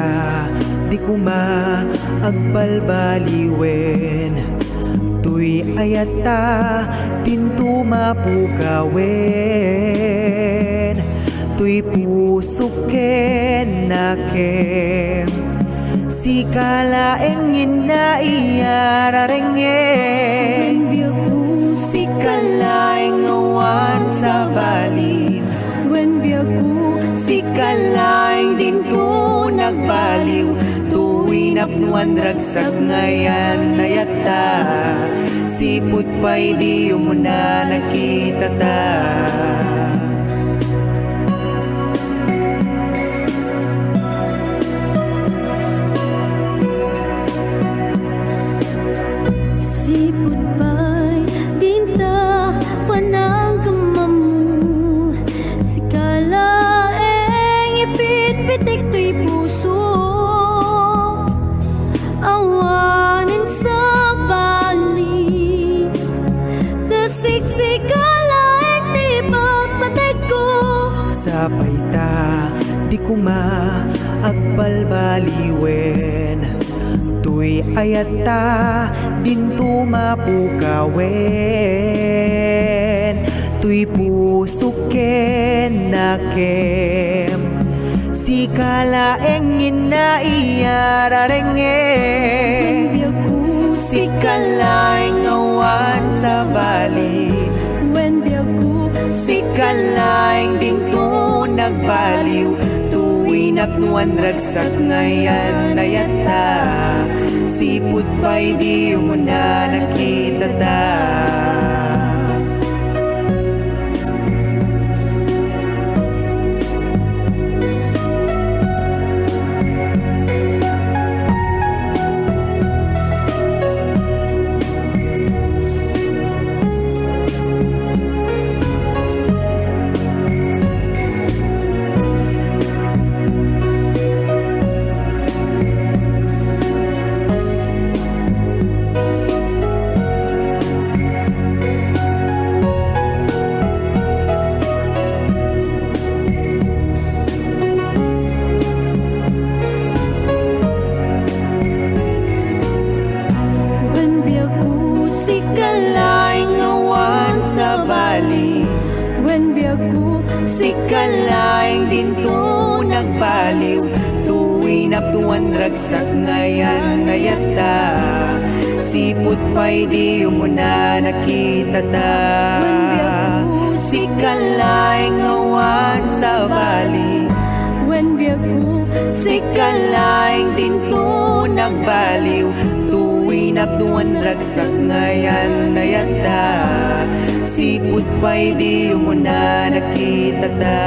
ta, di ko maagbalbaliwen. Tuy ayata, tinto mapukawin. Tuy pusuken nakem, si kalaeng inaiyararengeng. Si kalaeng awan sa balin, When biyagu si kalaeng dinto nagbaliw. Tuwi napnuan ragsag ngayan nayata, siput pa'y di mo na nakita ta. siput pa'y dinta panang kamamu. Si kalaeng ipit-pitik to'y puso, awanin sa bali. Tasik si kalaeng di pagpatig ko. Sapay ta, di ko maagbalbaliwen. Tuy ayata, dinto mapukawin. Tuy pusuken nakem, si kalaeng inaiyararengeng. Biyagu Si kalaeng awan sa balin, when biyagu si kalaeng dinto nagbaliw. Tuwi napnuan ragsag ngayan nayata, siput pa'y di mo na nakita ta. when biyagu Si kalaeng awan sa balin, when biyagu si kalaeng dinto nagbaliw. Tuwi naptuan ragsag ngayan ngayata, siput pa'y di mo na nakita ta. Si kalaeng awan sa balin, when biyagu si kalaeng dinto nagbaliw. Tuwi naptuan ragsag ngayan ngayata, siput pa'y di mo na nakita ta.